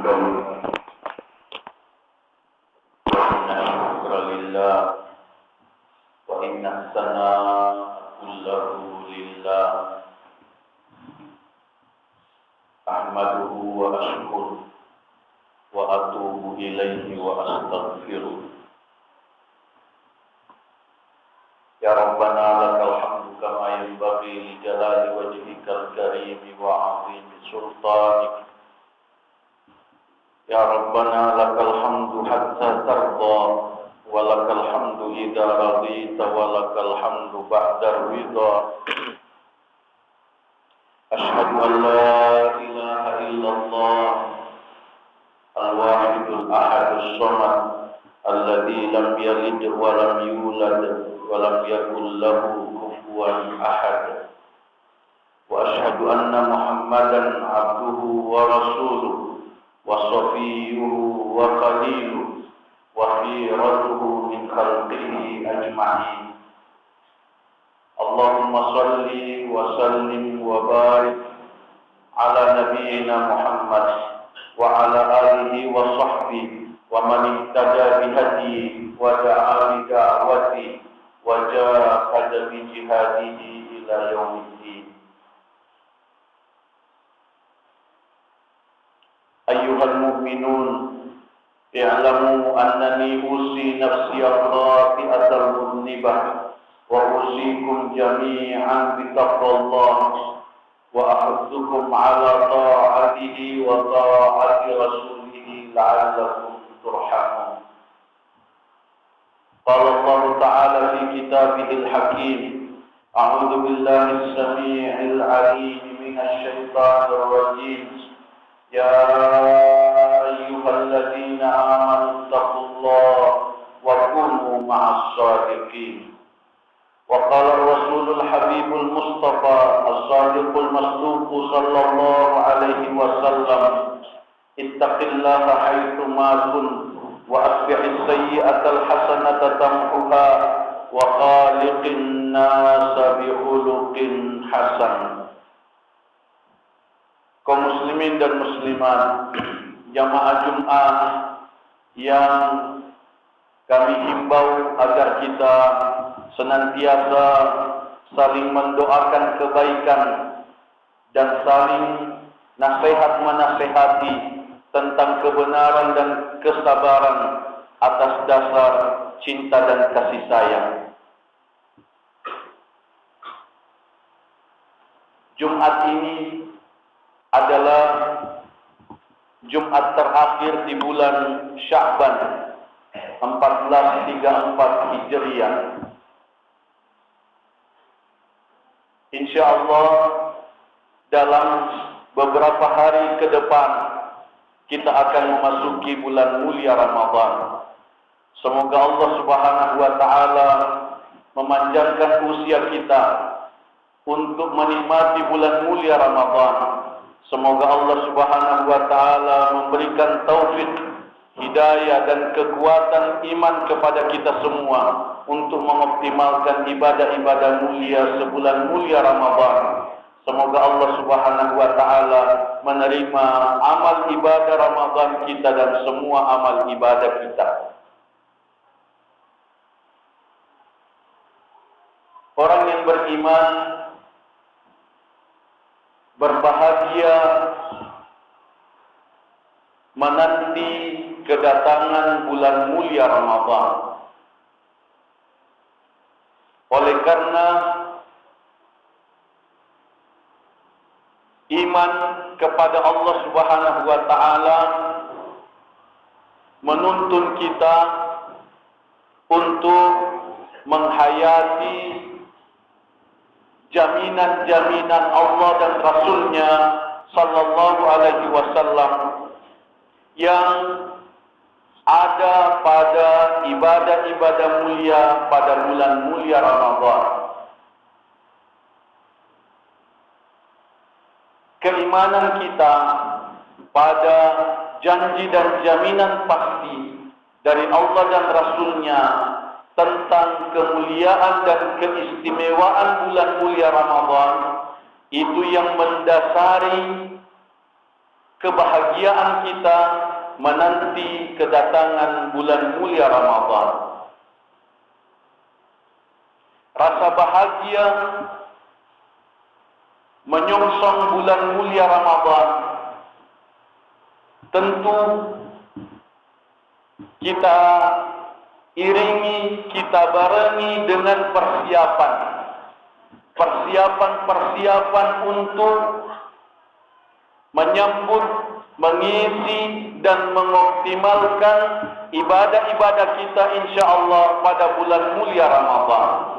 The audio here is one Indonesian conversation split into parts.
hamdan wa inna syukra lillah wa inna sanaa kullahu lillah ahmaduhu wa ashkuru wa atubu ilaihi wa astaghfiruh. Ya Rabbana lakal hamdu kama yanbaghi li jalali wajhikal karim wa 'azimi sultanik. Ya Rabbana lakal hamdu hatta tarda wa lakal hamdu idza radita wa lakal hamdu ba'da ridha. Asyhadu an la ilaha illallah al-wahidul ahadus samad alladzi lam yalid wa lam yulad wa lam yakul lahu kufuwan ahad. Wa asyhadu anna Muhammadan abduhu wa rasuluhu wa safiyyuhu wa khaliluhu wa khiratuhu min khalqihi ajma'in. Allahumma salli wa sallim wa barik ala nabiyyina Muhammad wa ala alihi wa sahbihi wa man ihtada bihadihi wa da'a bi da'watihi wa jahada bi jihadihi ila yaumiddin. Ayyuhal mu'minun, i'lamu annani usi nafsi khati'atal mudnibah wa usikum jami'an bi taqwallah wa ahuddukum ala ta'atihi wa ta'ati rasulihi la'allakum turhamun. Qala Allah Ta'ala fi kitabihil hakim, a'udzu billahi as-sami'il 'alim minasy syaithanir rajim. Ya ayyuhalladzina amanu taqullaha wa kunu ma'as shadiqin. Wa qala ar-rasulul habibul mustafa as-sadiqul masduq sallallahu alaihi wasallam, ittaqillaha haitsu ma kunt wa atbi'is sayyi'atal hasanata tamhuha wa khaliqin nasa bi khuluqin hasan. Kaum muslimin dan muslimat, jamaah Jumat yang kami himbau agar kita senantiasa saling mendoakan kebaikan dan saling nasihat-menasihati tentang kebenaran dan kesabaran atas dasar cinta dan kasih sayang. Jumat ini adalah Jumat terakhir di bulan Sya'ban 1434 Hijriah. Insyaallah dalam beberapa hari ke depan kita akan memasuki bulan mulia Ramadan. Semoga Allah Subhanahu wa taala memanjangkan usia kita untuk menikmati bulan mulia Ramadan. Semoga Allah Subhanahu wa taala memberikan taufik, hidayah dan kekuatan iman kepada kita semua untuk mengoptimalkan ibadah-ibadah mulia sebulan mulia Ramadan. Semoga Allah Subhanahu wa taala menerima amal ibadah Ramadan kita dan semua amal ibadah kita. Orang yang beriman berbahagia menanti kedatangan bulan mulia Ramadan. Oleh karena iman kepada Allah Subhanahu wa taala menuntun kita untuk menghayati jaminan-jaminan Allah dan Rasul-Nya sallallahu alaihi wasallam yang ada pada ibadah-ibadah mulia pada bulan mulia Ramadan. Keimanan kita pada janji dan jaminan pasti dari Allah dan Rasul-Nya tentang kemuliaan dan keistimewaan bulan mulia Ramadan itu yang mendasari kebahagiaan kita menanti kedatangan bulan mulia Ramadan. Rasa bahagia menyongsong bulan mulia Ramadan tentu kita iringi, kita barengi dengan persiapan untuk menyambut, mengisi dan mengoptimalkan ibadah-ibadah kita insyaallah pada bulan mulia Ramadan.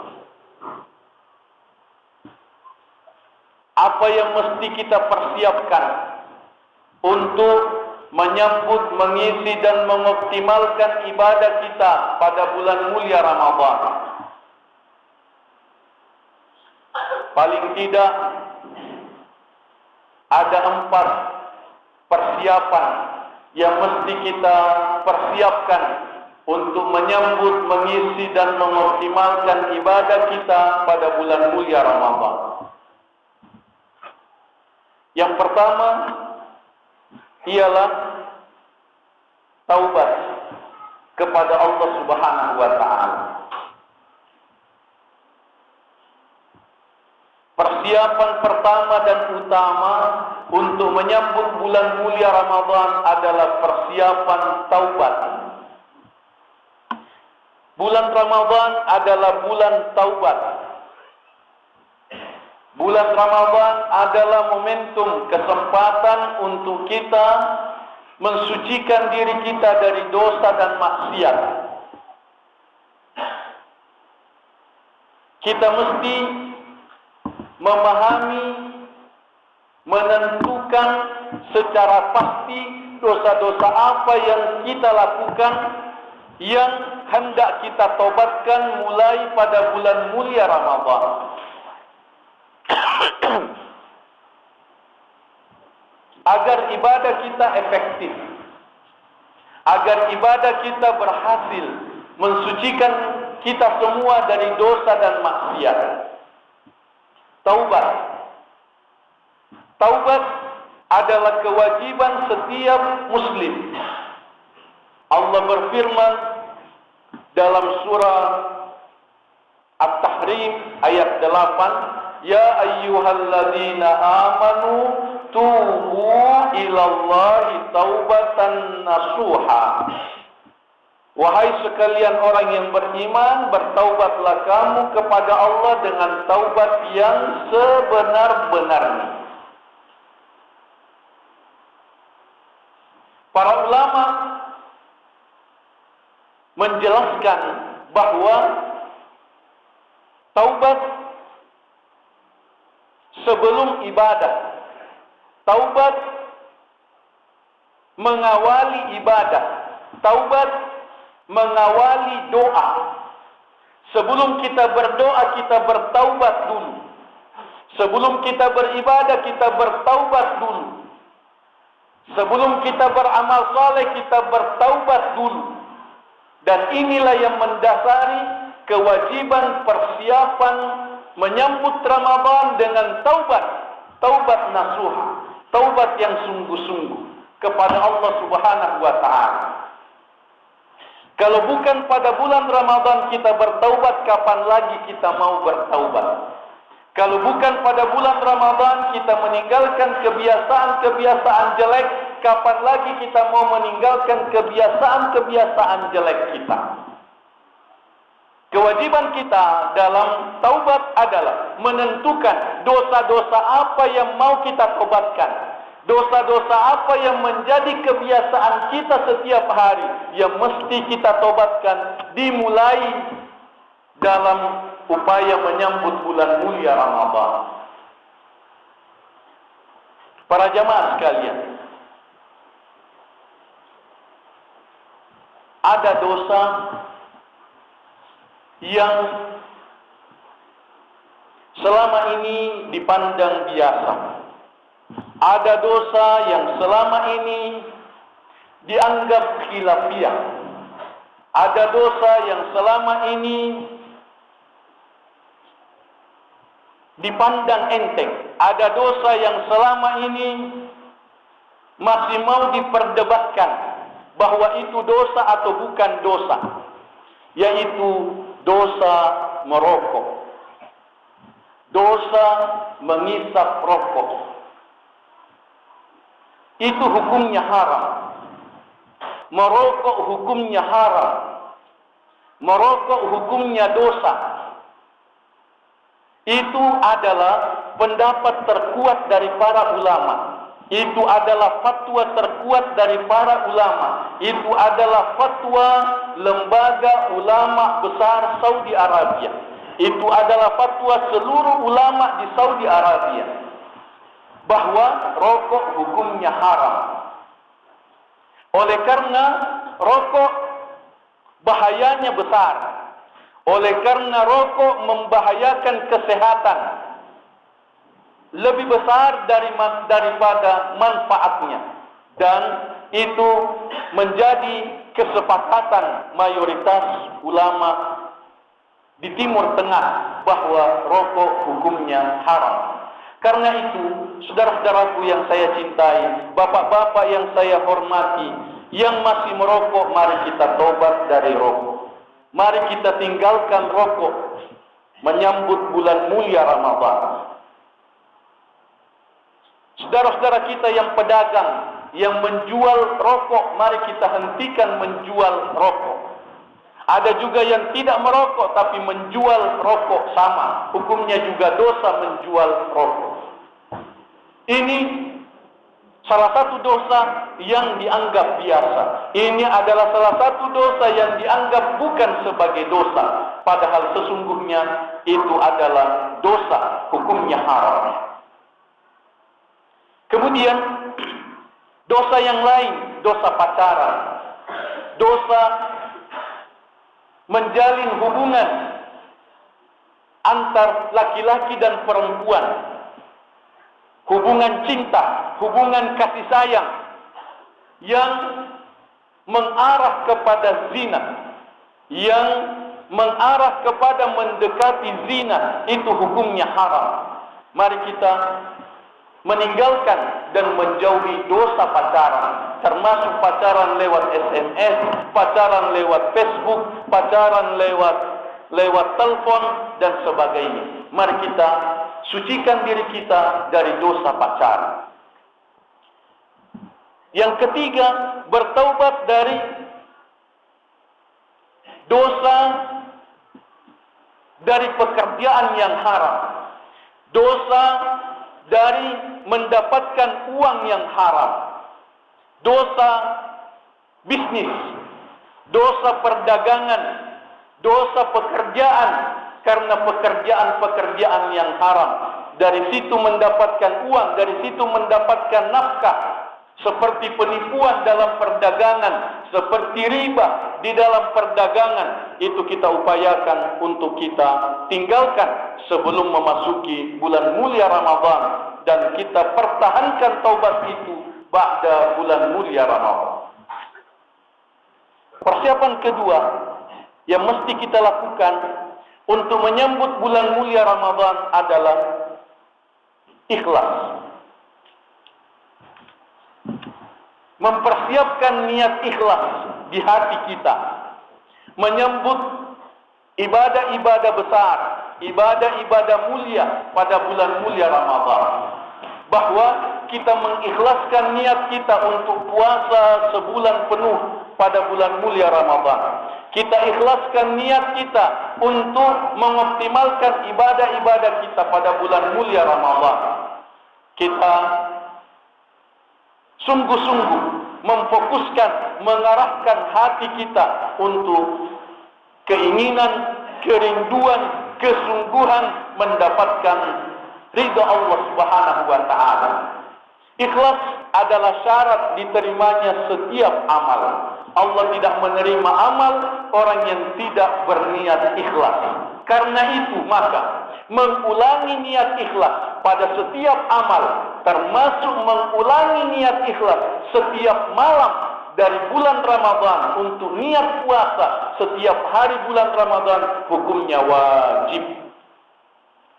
Apa yang mesti kita persiapkan untuk menyambut, mengisi dan mengoptimalkan ibadah kita pada bulan mulia Ramadan? Paling tidak ada 4 persiapan yang mesti kita persiapkan untuk menyambut, mengisi dan mengoptimalkan ibadah kita pada bulan mulia Ramadan. Yang pertama ialah taubat kepada Allah Subhanahu wa taala. Persiapan pertama dan utama untuk menyambut bulan mulia Ramadan adalah persiapan taubat. Bulan Ramadan adalah bulan taubat. Bulan Ramadan adalah momentum kesempatan untuk kita mensucikan diri kita dari dosa dan maksiat. Kita mesti memahami, menentukan secara pasti dosa-dosa apa yang kita lakukan yang hendak kita tobatkan mulai pada bulan mulia Ramadan. Agar ibadah kita efektif, agar ibadah kita berhasil mensucikan kita semua dari dosa dan maksiat. Taubat adalah kewajiban setiap muslim. Allah berfirman dalam surah At-Tahrim ayat 8, Ya ayyuhalladzina amanu tubu ilallahi taubatan nasuha. Wahai sekalian orang yang beriman, bertaubatlah kamu kepada Allah dengan taubat yang sebenar-benarnya. Para ulama menjelaskan bahwa taubat sebelum ibadah, taubat mengawali ibadah, taubat mengawali doa. Sebelum kita berdoa, kita bertaubat dulu. Sebelum kita beribadah, kita bertaubat dulu. Sebelum kita beramal saleh, kita bertaubat dulu. Dan inilah yang mendasari kewajiban persiapan menyambut Ramadan dengan taubat, taubat nasuha, taubat yang sungguh-sungguh kepada Allah Subhanahu wa taala. Kalau bukan pada bulan Ramadan kita bertaubat, kapan lagi kita mau bertaubat? Kalau bukan pada bulan Ramadan kita meninggalkan kebiasaan-kebiasaan jelek, kapan lagi kita mau meninggalkan kebiasaan-kebiasaan jelek kita? Kewajiban kita dalam taubat adalah menentukan dosa-dosa apa yang mau kita tobatkan. Dosa-dosa apa yang menjadi kebiasaan kita setiap hari yang mesti kita tobatkan, dimulai dalam upaya menyambut bulan mulia Ramadan. Para jamaah sekalian, ada dosa yang selama ini dipandang biasa. Ada dosa yang selama ini dianggap khilafiyah. Ada dosa yang selama ini dipandang enteng. Ada dosa yang selama ini masih mau diperdebatkan bahwa itu dosa atau bukan dosa, yaitu dosa merokok, dosa mengisap rokok. Itu hukumnya haram. Merokok hukumnya haram. Merokok hukumnya dosa. Itu adalah pendapat terkuat dari para ulama. Itu adalah fatwa terkuat dari para ulama. Itu adalah fatwa lembaga ulama besar Saudi Arabia. Itu adalah fatwa seluruh ulama di Saudi Arabia, bahwa rokok hukumnya haram. Oleh karena rokok bahayanya besar. Oleh karena rokok membahayakan kesehatan lebih besar daripada manfaatnya. Dan itu menjadi kesepakatan mayoritas ulama di Timur Tengah bahwa rokok hukumnya haram. Karena itu, saudara-saudaraku yang saya cintai, bapak-bapak yang saya hormati, yang masih merokok, mari kita tobat dari rokok. Mari kita tinggalkan rokok menyambut bulan mulia Ramadan. Saudara-saudara kita yang pedagang, yang menjual rokok, mari kita hentikan menjual rokok. Ada juga yang tidak merokok tapi menjual rokok, sama. Hukumnya juga dosa menjual rokok. Ini salah satu dosa yang dianggap biasa. Ini adalah salah satu dosa yang dianggap bukan sebagai dosa. Padahal sesungguhnya itu adalah dosa. Hukumnya haram. Kemudian dosa yang lain, dosa pacaran. Dosa menjalin hubungan antar laki-laki dan perempuan. Hubungan cinta, hubungan kasih sayang yang mengarah kepada zina, yang mengarah kepada mendekati zina, itu hukumnya haram. Mari kita meninggalkan dan menjauhi dosa pacaran, termasuk pacaran lewat SMS, pacaran lewat Facebook, pacaran lewat telepon dan sebagainya. Mari kita sucikan diri kita dari dosa pacaran. Yang ketiga, bertaubat dari dosa dari pekerjaan yang haram, dosa dari mendapatkan uang yang haram, dosa bisnis, dosa perdagangan, dosa pekerjaan, karena pekerjaan-pekerjaan yang haram. Dari situ mendapatkan uang, dari situ mendapatkan nafkah, seperti penipuan dalam perdagangan, seperti riba di dalam perdagangan. Itu kita upayakan untuk kita tinggalkan sebelum memasuki bulan mulia Ramadan, dan kita pertahankan taubat itu pada bulan mulia Ramadan. Persiapan kedua yang mesti kita lakukan untuk menyambut bulan mulia Ramadan adalah ikhlas. Mempersiapkan niat ikhlas di hati kita menyambut ibadah-ibadah besar, ibadah-ibadah mulia pada bulan mulia Ramadan. Bahwa kita mengikhlaskan niat kita untuk puasa sebulan penuh pada bulan mulia Ramadan. Kita ikhlaskan niat kita untuk mengoptimalkan ibadah-ibadah kita pada bulan mulia Ramadan. Kita sungguh-sungguh memfokuskan, mengarahkan hati kita untuk keinginan, kerinduan, kesungguhan mendapatkan ridha Allah Subhanahu wa taala. Ikhlas adalah syarat diterimanya setiap amal. Allah tidak menerima amal orang yang tidak berniat ikhlas. Karena itu maka mengulangi niat ikhlas pada setiap amal, termasuk mengulangi niat ikhlas setiap malam dari bulan Ramadan untuk niat puasa setiap hari bulan Ramadan, hukumnya wajib.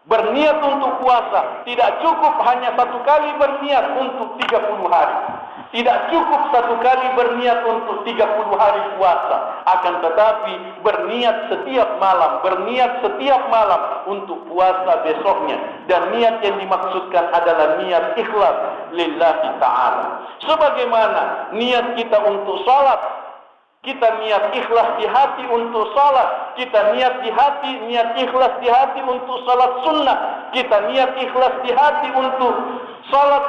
Berniat untuk puasa tidak cukup hanya satu kali berniat untuk 30 hari. Tidak cukup satu kali berniat untuk 30 hari puasa, akan tetapi berniat setiap malam untuk puasa besoknya. Dan niat yang dimaksudkan adalah niat ikhlas lillahi ta'ala. Sebagaimana niat kita untuk salat, kita niat ikhlas di hati untuk salat, kita niat ikhlas di hati untuk salat sunnah, kita niat ikhlas di hati untuk salat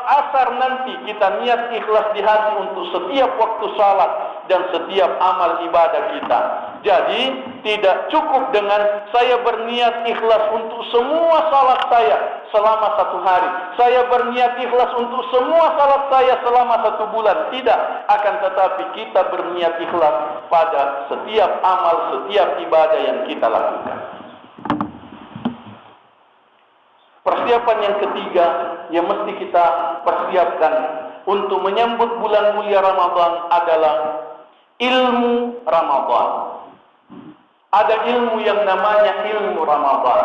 asar nanti, kita niat ikhlas di hati untuk setiap waktu salat dan setiap amal ibadah kita. Jadi tidak cukup dengan saya berniat ikhlas untuk semua salat saya selama 1 hari, saya berniat ikhlas untuk semua salat saya selama 1 bulan. Tidak, akan tetapi kita berniat ikhlas pada setiap amal, setiap ibadah yang kita lakukan. Persiapan yang ketiga yang mesti kita persiapkan untuk menyambut bulan mulia Ramadan adalah ilmu Ramadan. Ada ilmu yang namanya ilmu Ramadan.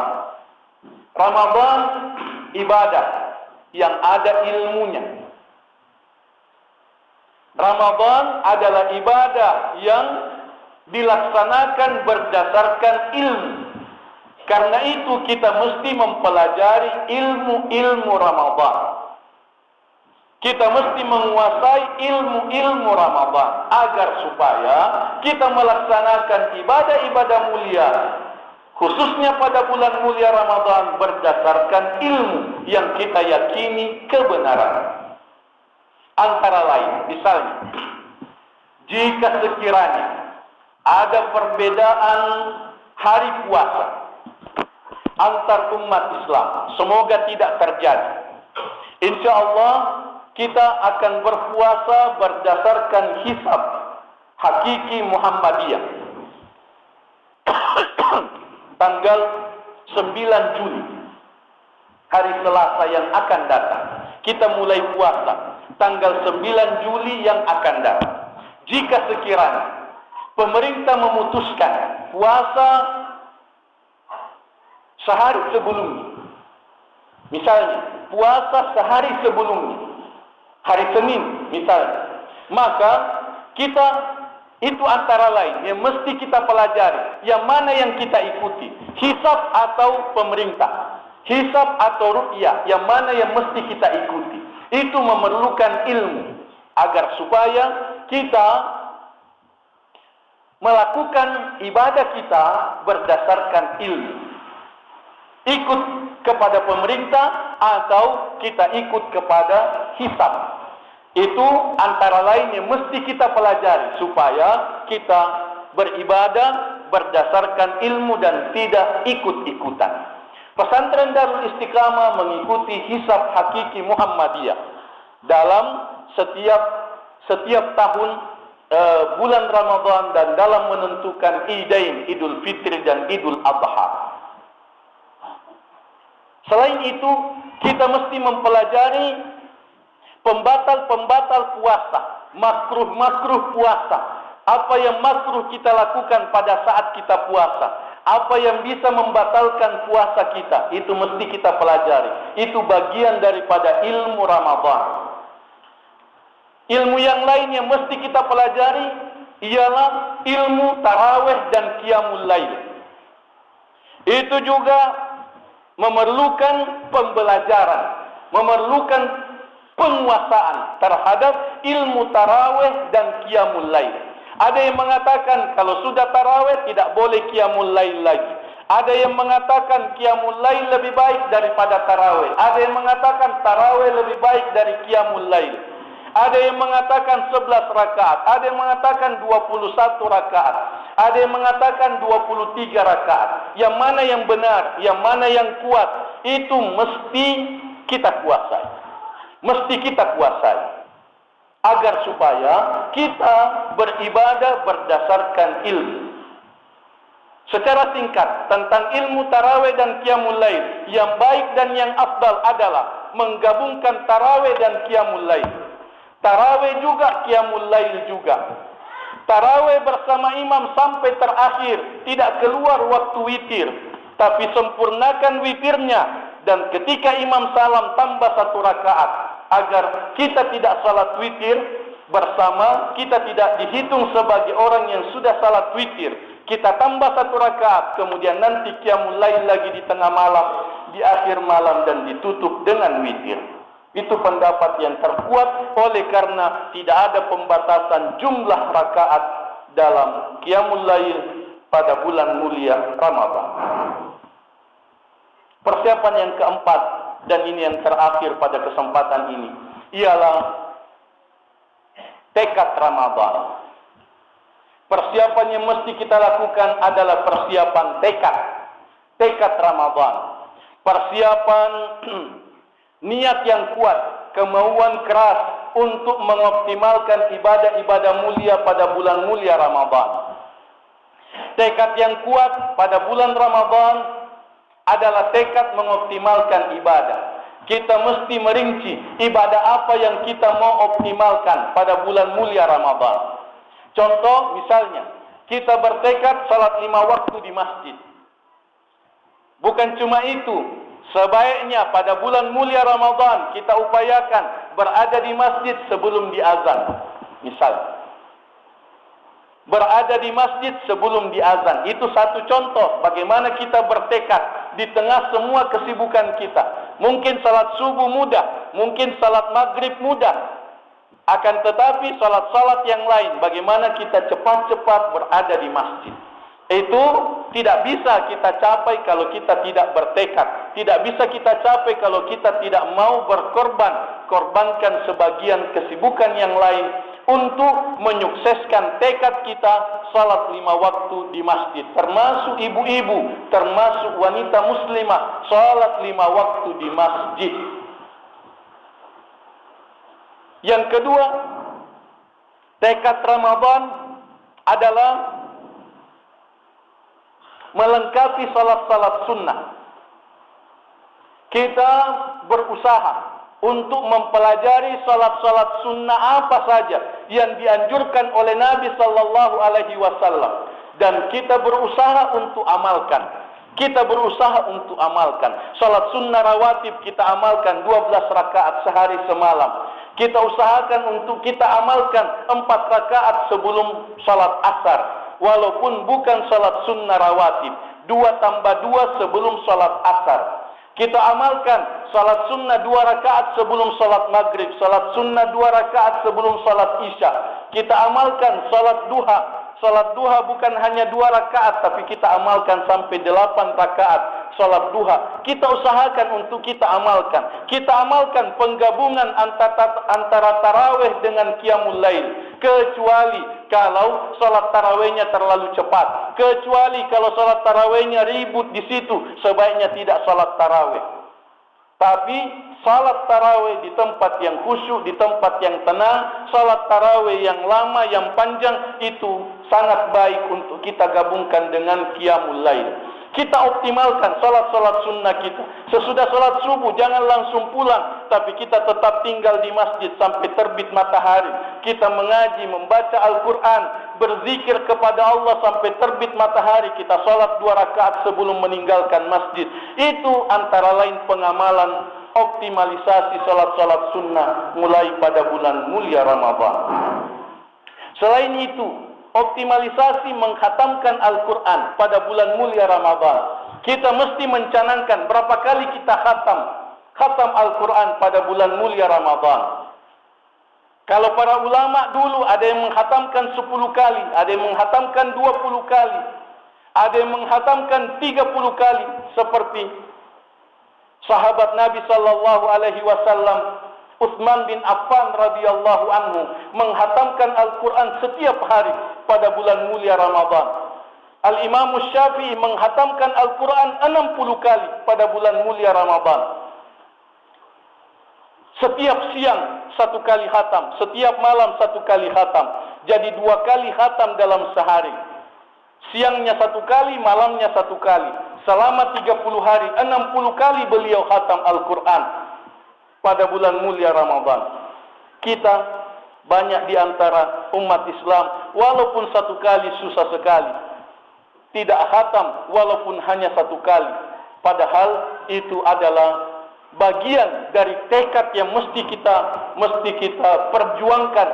Ramadan ibadah yang ada ilmunya. Ramadan adalah ibadah yang dilaksanakan berdasarkan ilmu. Karena itu kita mesti mempelajari ilmu-ilmu Ramadan. Kita mesti menguasai ilmu-ilmu Ramadan agar supaya kita melaksanakan ibadah-ibadah mulia, khususnya pada bulan mulia Ramadan, berdasarkan ilmu yang kita yakini kebenaran. Antara lain, misalnya, jika sekiranya ada perbedaan hari puasa antar umat Islam, semoga tidak terjadi. Insya Allah kita akan berpuasa berdasarkan hisab hakiki Muhammadiyah. Tanggal 9 Juli, hari Selasa yang akan datang, kita mulai puasa. Tanggal 9 Juli yang akan datang. Jika sekiranya pemerintah memutuskan puasa sehari sebelumnya, misalnya puasa sehari sebelumnya, hari Senin misalnya, maka kita itu antara lain yang mesti kita pelajari, yang mana yang kita ikuti, hisab atau pemerintah, hisab atau ru'yah, yang mana yang mesti kita ikuti. Itu memerlukan ilmu agar supaya kita melakukan ibadah kita berdasarkan ilmu. Ikut kepada pemerintah atau kita ikut kepada hisab. Itu antara lain yang mesti kita pelajari supaya kita beribadah berdasarkan ilmu dan tidak ikut-ikutan. Pesantren Darul Istiqamah mengikuti hisab hakiki Muhammadiyah dalam setiap tahun bulan Ramadan dan dalam menentukan Idain, Idul Fitri dan Idul Adha. Selain itu, kita mesti mempelajari pembatal-pembatal puasa, makruh-makruh puasa. Apa yang makruh kita lakukan pada saat kita puasa, apa yang bisa membatalkan puasa kita, itu mesti kita pelajari. Itu bagian daripada ilmu Ramadan. Ilmu yang lain yang mesti kita pelajari ialah ilmu tarawih dan qiyamul lail. Itu juga memerlukan pembelajaran, memerlukan penguasaan terhadap ilmu tarawih dan qiyamul lail. Ada yang mengatakan kalau sudah tarawih tidak boleh qiyamul lail lagi. Ada yang mengatakan qiyamul lail lebih baik daripada tarawih. Ada yang mengatakan tarawih lebih baik dari qiyamul lail. Ada yang mengatakan 11 rakaat. Ada yang mengatakan 21 rakaat. Ada yang mengatakan 23 rakaat. Yang mana yang benar, yang mana yang kuat, itu mesti kita kuasai. Mesti kita kuasai. Agar supaya kita beribadah berdasarkan ilmu. Secara singkat tentang ilmu tarawih dan qiyamul lail, yang baik dan yang afdal adalah menggabungkan tarawih dan qiyamul lail. Tarawih juga, qiyamul lail juga. Tarawih bersama imam sampai terakhir, tidak keluar waktu witir, tapi sempurnakan witirnya, dan ketika imam salam tambah 1 rakaat. agar kita tidak salat witir bersama, kita tidak dihitung sebagai orang yang sudah salat witir. Kita tambah 1 rakaat, kemudian nanti qiyamul lail lagi di tengah malam, di akhir malam, dan ditutup dengan witir. Itu pendapat yang terkuat, oleh karena tidak ada pembatasan jumlah rakaat dalam qiyamul lail pada bulan mulia Ramadan. Persiapan yang keempat, dan ini yang terakhir pada kesempatan ini, ialah tekad Ramadan. Persiapan yang mesti kita lakukan adalah persiapan tekad Ramadan. Persiapan niat yang kuat, kemauan keras untuk mengoptimalkan ibadah-ibadah mulia pada bulan mulia Ramadan. Tekad yang kuat pada bulan Ramadan adalah tekad mengoptimalkan ibadah. Kita mesti merinci ibadah apa yang kita mau optimalkan pada bulan mulia Ramadan. Contoh misalnya, kita bertekad salat 5 waktu di masjid. Bukan cuma itu, sebaiknya pada bulan mulia Ramadan kita upayakan berada di masjid sebelum diazan. Misal, berada di masjid sebelum diazan. Itu satu contoh bagaimana kita bertekad di tengah semua kesibukan kita. Mungkin salat subuh mudah, mungkin salat maghrib mudah. Akan tetapi salat-salat yang lain, bagaimana kita cepat-cepat berada di masjid. Itu tidak bisa kita capai kalau kita tidak bertekad. Tidak bisa kita capai kalau kita tidak mau korbankan sebagian kesibukan yang lain untuk menyukseskan tekad kita salat 5 waktu di masjid. Termasuk ibu-ibu, termasuk wanita muslimah, salat 5 waktu di masjid. Yang kedua, tekad Ramadan adalah melengkapi salat-salat sunnah. Kita berusaha untuk mempelajari salat-salat sunnah apa saja yang dianjurkan oleh Nabi sallallahu alaihi wasallam, dan kita berusaha untuk amalkan. Salat sunnah rawatib kita amalkan 12 rakaat sehari semalam. Kita usahakan untuk kita amalkan 4 rakaat sebelum salat asar, walaupun bukan salat sunnah rawatib. 2 tambah 2 sebelum salat asar. Kita amalkan salat sunnah 2 rakaat sebelum salat maghrib, salat sunnah 2 rakaat sebelum salat isya. Kita amalkan salat duha. Salat duha bukan hanya 2 rakaat, tapi kita amalkan sampai 8 rakaat salat duha. Kita usahakan untuk kita amalkan. Kita amalkan penggabungan antara tarawih dengan qiyamul lail. Kecuali kalau salat tarawihnya terlalu cepat. Kecuali kalau salat tarawihnya ribut di situ, sebaiknya tidak salat tarawih. Tapi salat tarawih di tempat yang khusyuk, di tempat yang tenang, salat tarawih yang lama, yang panjang, itu sangat baik untuk kita gabungkan dengan qiyamul lail. Kita optimalkan salat-salat sunnah kita. Sesudah salat subuh jangan langsung pulang, tapi kita tetap tinggal di masjid sampai terbit matahari. Kita mengaji, membaca Al-Quran, berzikir kepada Allah sampai terbit matahari. Kita salat 2 rakaat sebelum meninggalkan masjid. Itu antara lain pengamalan optimalisasi salat-salat sunnah mulai pada bulan mulia Ramadan. Selain itu, optimalisasi mengkhatamkan Al-Quran pada bulan mulia Ramadan. Kita mesti mencanangkan berapa kali kita khatam Al-Quran pada bulan mulia Ramadan. Kalau para ulama dulu ada yang menghatamkan 10 kali, ada yang menghatamkan 20 kali, ada yang menghatamkan 30 kali, seperti sahabat Nabi sallallahu alaihi wasallam Utsman bin Affan radhiyallahu anhu menghatamkan Al-Quran setiap hari pada bulan mulia Ramadan. Al-Imam Syafi'i menghatamkan Al-Quran 60 kali pada bulan mulia Ramadan. Setiap siang 1 kali khatam, setiap malam 1 kali khatam. Jadi 2 kali khatam dalam sehari. Siangnya 1 kali, malamnya 1 kali. Selama 30 hari, 60 kali beliau khatam Al-Quran pada bulan mulia Ramadan. Kita banyak di antara umat Islam, walaupun 1 kali susah sekali, tidak khatam walaupun hanya 1 kali. Padahal itu adalah bagian dari tekad yang mesti kita perjuangkan.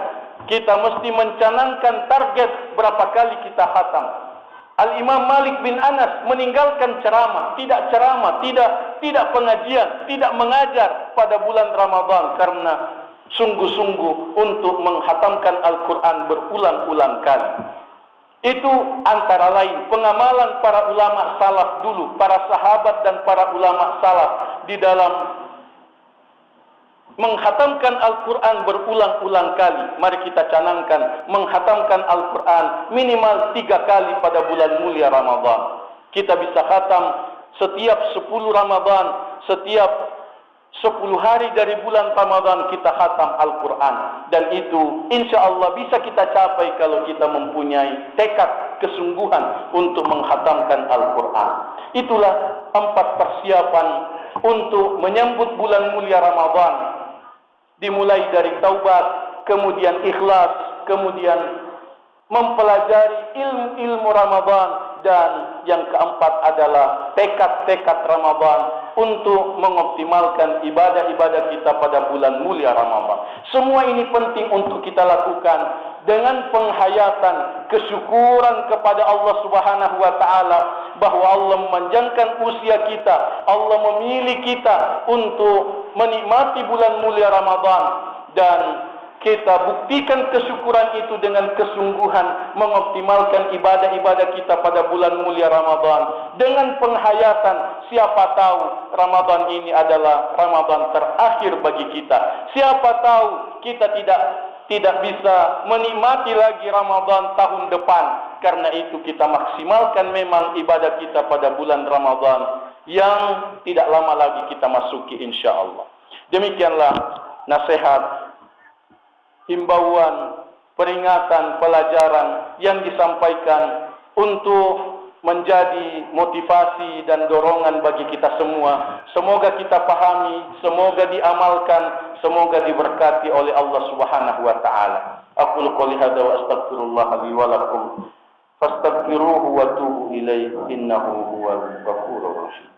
Kita mesti mencanangkan target berapa kali kita khatam. Al-Imam Malik bin Anas meninggalkan ceramah, tidak pengajian, tidak mengajar pada bulan Ramadan karena sungguh-sungguh untuk menghatamkan Al-Quran berulang-ulang kali. Itu antara lain pengamalan para ulama salaf dulu, para sahabat dan para ulama salaf di dalam menghatamkan Al-Quran berulang-ulang kali. Mari kita canangkan menghatamkan Al-Quran minimal 3 kali pada bulan mulia Ramadan. Kita bisa khatam setiap 10 Ramadan, setiap 10 hari dari bulan Ramadan kita khatam Al-Quran. Dan itu insya Allah bisa kita capai kalau kita mempunyai tekad kesungguhan untuk menghatamkan Al-Quran. Itulah 4 persiapan untuk menyambut bulan mulia Ramadan. Dimulai dari taubat, kemudian ikhlas, kemudian mempelajari ilmu-ilmu Ramadan, dan yang keempat adalah tekad-tekad Ramadan untuk mengoptimalkan ibadah-ibadah kita pada bulan mulia Ramadan. Semua ini penting untuk kita lakukan dengan penghayatan kesyukuran kepada Allah Subhanahu wa taala bahwa Allah memanjangkan usia kita, Allah memilih kita untuk menikmati bulan mulia Ramadan, dan kita buktikan kesyukuran itu dengan kesungguhan mengoptimalkan ibadah-ibadah kita pada bulan mulia Ramadan dengan penghayatan siapa tahu Ramadan ini adalah Ramadan terakhir bagi kita. Siapa tahu kita tidak bisa menikmati lagi Ramadan tahun depan. Karena itu kita maksimalkan memang ibadah kita pada bulan Ramadan yang tidak lama lagi kita masuki insya Allah. Demikianlah nasihat, himbauan, peringatan, pelajaran yang disampaikan untuk menjadi motivasi dan dorongan bagi kita semua. Semoga kita pahami, semoga diamalkan, semoga diberkati oleh Allah Subhanahu wa taala. Aqulu qouli hadza wa astaghfirullah li wa lakum fastaghfiruhu wa tubu ilaihi innahu huwal ghafurur rahim.